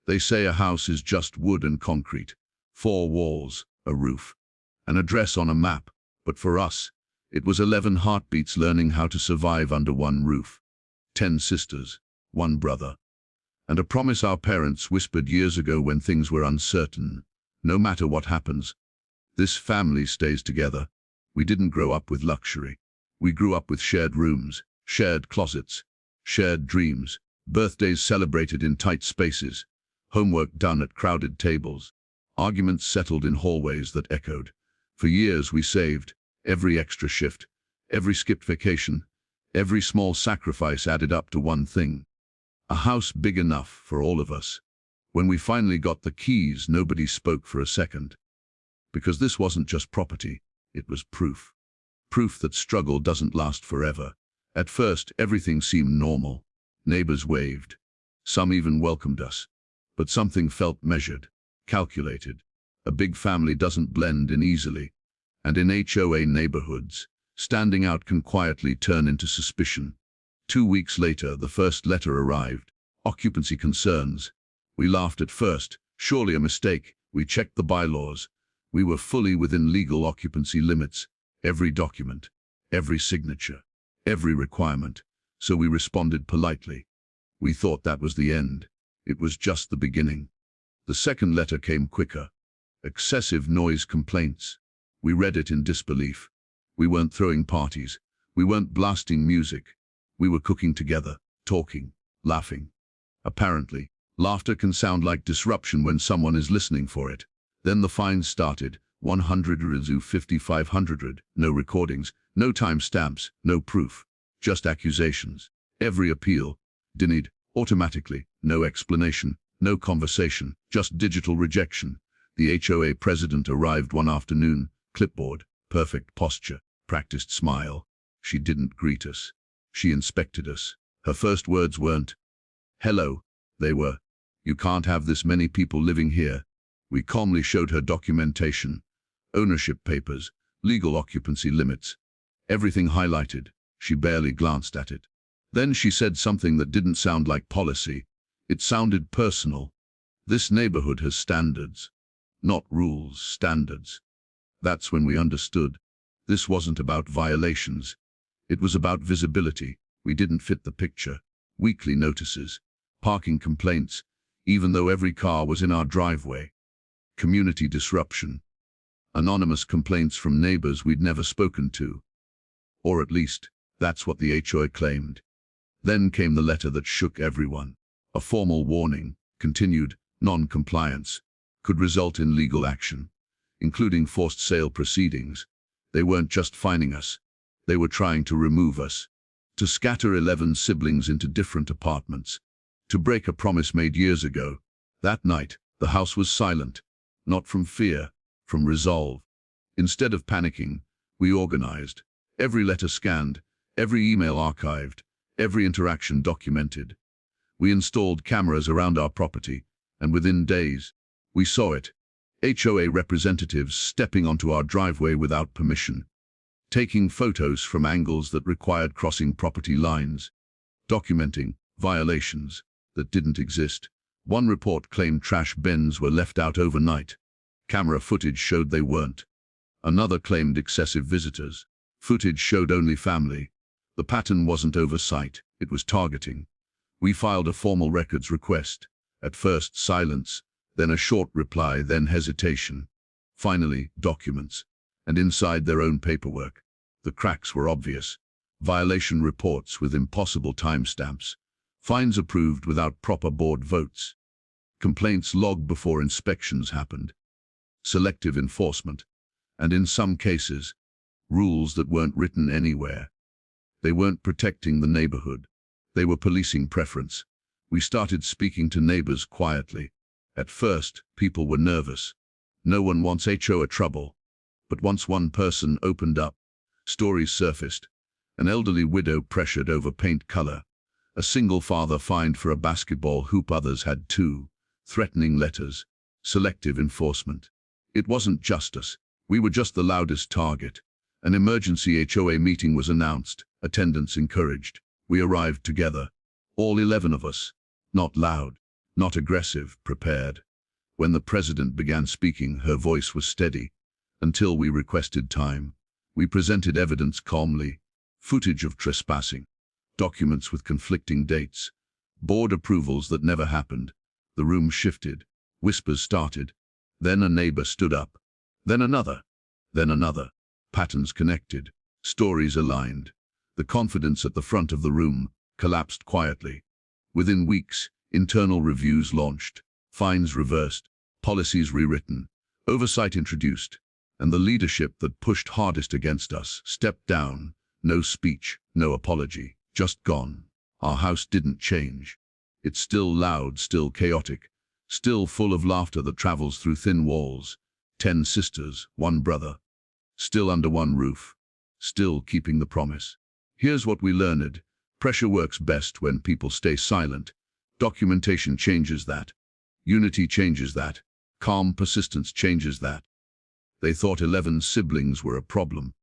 They say a house is just wood and concrete, 4 walls, a roof, an address on a map, but for us, it was 11 heartbeats learning how to survive under one roof, 10 sisters, 1 brother, and a promise our parents whispered years ago when things were uncertain. No matter what happens, this family stays together. We didn't grow up with luxury. We grew up with shared rooms, shared closets, shared dreams, birthdays celebrated in tight spaces, homework done at crowded tables, arguments settled in hallways that echoed. For years we saved. Every extra shift, every skipped vacation, every small sacrifice added up to one thing: a house big enough for all of us. When we finally got the keys, nobody spoke for a second. Because this wasn't just property, it was proof. Proof that struggle doesn't last forever. At first, everything seemed normal. Neighbors waved. Some even welcomed us. But something felt measured, calculated. A big family doesn't blend in easily. And in HOA neighborhoods, standing out can quietly turn into suspicion. 2 weeks later, the first letter arrived. Occupancy concerns. We laughed at first. Surely a mistake. We checked the bylaws. We were fully within legal occupancy limits. Every document, every signature, every requirement. So we responded politely. We thought that was the end. It was just the beginning. The second letter came quicker. Excessive noise complaints. We read it in disbelief. We weren't throwing parties. We weren't blasting music. We were cooking together, talking, laughing. Apparently, laughter can sound like disruption when someone is listening for it. Then the fines started. 100 Rizu 5500. No recordings, no timestamps, no proof. Just accusations. Every appeal denied automatically. No explanation, no conversation, just digital rejection. The HOA president arrived one afternoon. Clipboard, perfect posture, practiced smile. She didn't greet us. She inspected us. Her first words weren't, "Hello." They were, "You can't have this many people living here." We calmly showed her documentation, ownership papers, legal occupancy limits, everything highlighted. She barely glanced at it. Then she said something that didn't sound like policy. It sounded personal. "This neighborhood has standards." Not rules, standards. That's when we understood. This wasn't about violations. It was about visibility. We didn't fit the picture. Weekly notices, parking complaints, even though every car was in our driveway. Community disruption. Anonymous complaints from neighbors we'd never spoken to. Or at least, that's what the HOA claimed. Then came the letter that shook everyone. A formal warning, continued non-compliance, could result in legal action, including forced sale proceedings. They weren't just fining us. They were trying to remove us, to scatter 11 siblings into different apartments, to break a promise made years ago. That night, the house was silent, not from fear, from resolve. Instead of panicking, we organized. Every letter scanned, every email archived, every interaction documented. We installed cameras around our property, and within days, we saw it. HOA representatives stepping onto our driveway without permission, taking photos from angles that required crossing property lines, documenting violations that didn't exist. One report claimed trash bins were left out overnight. Camera footage showed they weren't. Another claimed excessive visitors. Footage showed only family. The pattern wasn't oversight, it was targeting. We filed a formal records request. At first, silence, then a short reply, then hesitation. Finally, documents. And inside their own paperwork. The cracks were obvious. Violation reports with impossible timestamps. Fines approved without proper board votes. Complaints logged before inspections happened. Selective enforcement. And in some cases, rules that weren't written anywhere. They weren't protecting the neighborhood. They were policing preference. We started speaking to neighbors quietly. At first, people were nervous. No one wants HOA trouble. But once one person opened up, stories surfaced. An elderly widow pressured over paint color. A single father fined for a basketball hoop, others had 2. Threatening letters. Selective enforcement. It wasn't justice. We were just the loudest target. An emergency HOA meeting was announced. Attendance encouraged. We arrived together. All 11 of us. Not loud, Not aggressive, prepared. When the president began speaking, her voice was steady. Until we requested time, we presented evidence calmly. Footage of trespassing, documents with conflicting dates, board approvals that never happened. The room shifted. Whispers started. Then a neighbor stood up. Then another. Then another. Patterns connected. Stories aligned. The confidence at the front of the room collapsed quietly. Within weeks, internal reviews launched, fines reversed, policies rewritten, oversight introduced, and the leadership that pushed hardest against us stepped down. No speech, no apology, just gone. Our house didn't change. It's still loud, still chaotic, still full of laughter that travels through thin walls. 10 sisters, 1 brother, still under one roof, still keeping the promise. Here's what we learned. Pressure works best when people stay silent. Documentation changes that. Unity changes that. Calm persistence changes that. They thought 11 siblings were a problem.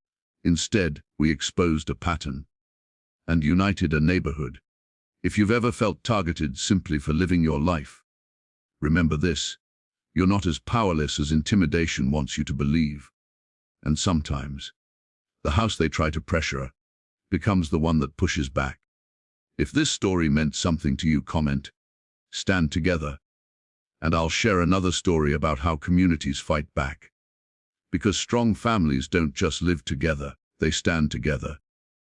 Instead, we exposed a pattern and united a neighborhood. If you've ever felt targeted simply for living your life, remember this: you're not as powerless as intimidation wants you to believe. And sometimes, the house they try to pressure becomes the one that pushes back. If this story meant something to you, comment, stand together, and I'll share another story about how communities fight back. Because strong families don't just live together, they stand together.